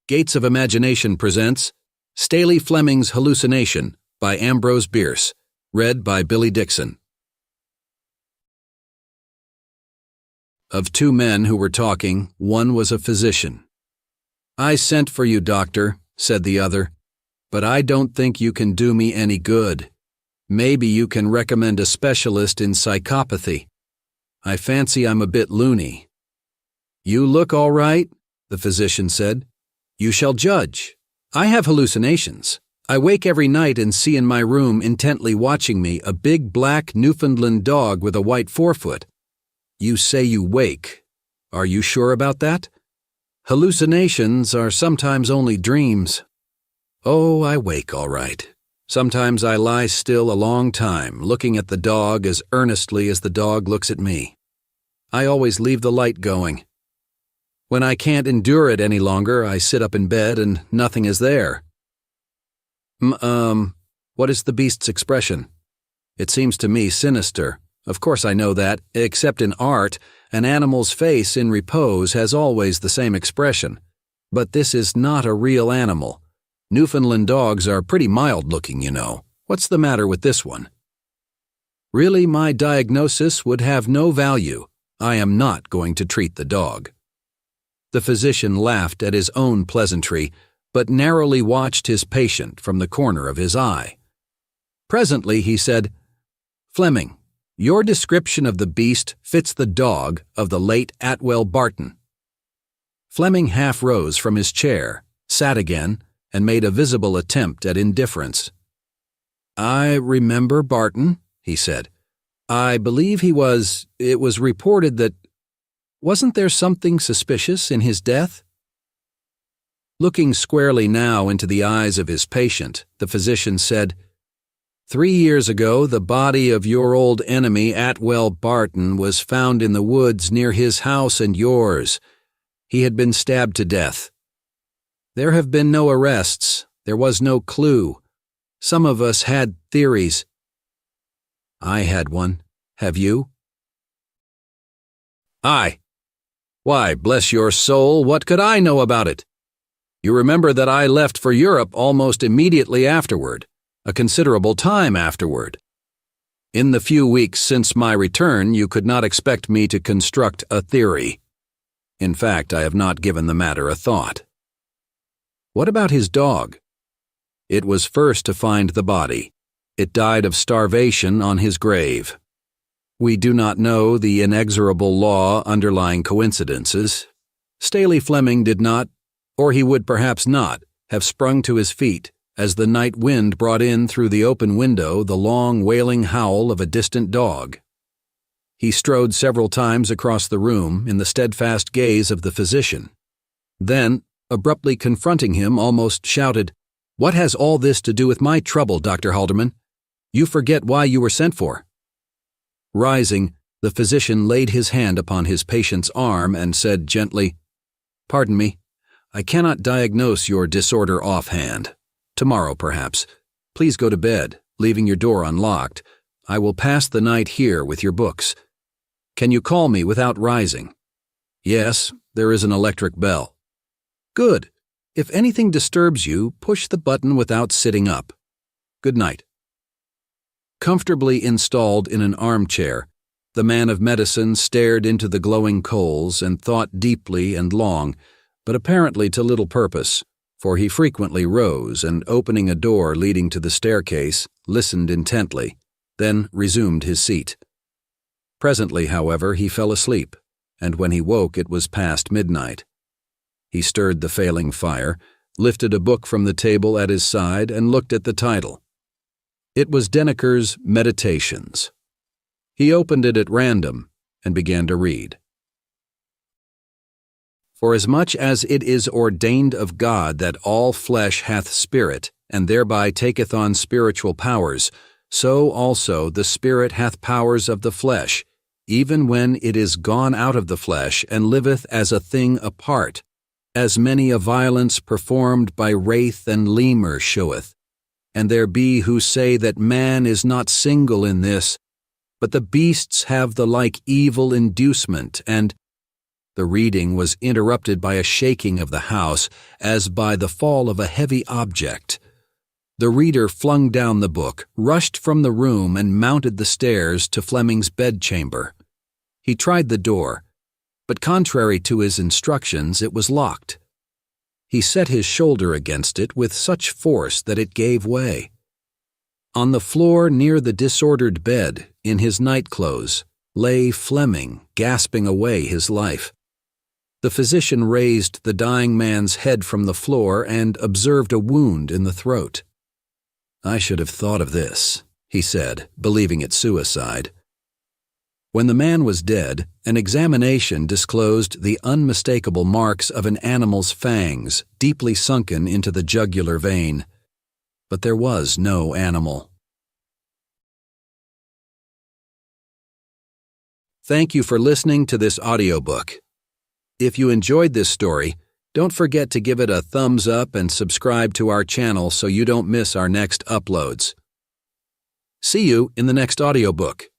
Gates of Imagination presents Staley Fleming's Hallucination by Ambrose Bierce, read by Billy Dixon. Of two men who were talking, one was a physician. "I sent for you, doctor," said the other, "but I don't think you can do me any good. Maybe you can recommend a specialist in psychopathy. I fancy I'm a bit loony." "You look all right," the physician said. "You shall judge. I have hallucinations. I wake every night and see in my room intently watching me a big black Newfoundland dog with a white forefoot. You say you wake. Are you sure about that? Hallucinations are sometimes only dreams." "Oh, I wake all right. Sometimes I lie still a long time, looking at the dog as earnestly as the dog looks at me. I always leave the light going. When I can't endure it any longer, I sit up in bed and nothing is there." What is the beast's expression?" "It seems to me sinister. Of course I know that, except in art, an animal's face in repose has always the same expression. But this is not a real animal. Newfoundland dogs are pretty mild-looking, you know. What's the matter with this one?" "Really, my diagnosis would have no value. I am not going to treat the dog." The physician laughed at his own pleasantry, but narrowly watched his patient from the corner of his eye. Presently he said, "Fleming, your description of the beast fits the dog of the late Atwell Barton." Fleming half rose from his chair, sat again, and made a visible attempt at indifference. "I remember Barton," he said. "I believe it was reported that... Wasn't there something suspicious in his death?" Looking squarely now into the eyes of his patient, the physician said, 3 years ago, the body of your old enemy Atwell Barton was found in the woods near his house and yours. He had been stabbed to death. There have been no arrests. There was no clue. Some of us had theories. I had one. Have you?" "Aye. Why, bless your soul, what could I know about it? You remember that I left for Europe almost immediately afterward, a considerable time afterward. In the few weeks since my return, you could not expect me to construct a theory. In fact, I have not given the matter a thought." "What about his dog?" "It was first to find the body. It died of starvation on his grave. We do not know the inexorable law underlying coincidences. Staley Fleming did not, or he would perhaps not, have sprung to his feet as the night wind brought in through the open window the long wailing howl of a distant dog. He strode several times across the room in the steadfast gaze of the physician. Then, abruptly confronting him, almost shouted, "What has all this to do with my trouble, Dr. Halderman? You forget why you were sent for." Rising, the physician laid his hand upon his patient's arm and said gently, "Pardon me. I cannot diagnose your disorder offhand. Tomorrow, perhaps. Please go to bed, leaving your door unlocked. I will pass the night here with your books. Can you call me without rising?" "Yes, there is an electric bell." "Good. If anything disturbs you, push the button without sitting up. Good night." Comfortably installed in an armchair, the man of medicine stared into the glowing coals and thought deeply and long, but apparently to little purpose, for he frequently rose and, opening a door leading to the staircase, listened intently, then resumed his seat. Presently, however, he fell asleep, and when he woke it was past midnight. He stirred the failing fire, lifted a book from the table at his side, and looked at the title. It was Denneker's Meditations. He opened it at random and began to read. "Forasmuch as it is ordained of God that all flesh hath spirit, and thereby taketh on spiritual powers, so also the spirit hath powers of the flesh, even when it is gone out of the flesh and liveth as a thing apart, as many a violence performed by wraith and lemur showeth. And there be who say that man is not single in this, but the beasts have the like evil inducement, and The reading was interrupted by a shaking of the house, as by the fall of a heavy object. The reader flung down the book, rushed from the room, and mounted the stairs to Fleming's bedchamber. He tried the door, but contrary to his instructions, it was locked. He set his shoulder against it with such force that it gave way. On the floor near the disordered bed, in his nightclothes, lay Fleming, gasping away his life. The physician raised the dying man's head from the floor and observed a wound in the throat. "I should have thought of this," he said, believing it suicide. When the man was dead, an examination disclosed the unmistakable marks of an animal's fangs deeply sunken into the jugular vein. But there was no animal. Thank you for listening to this audiobook. If you enjoyed this story, don't forget to give it a thumbs up and subscribe to our channel so you don't miss our next uploads. See you in the next audiobook.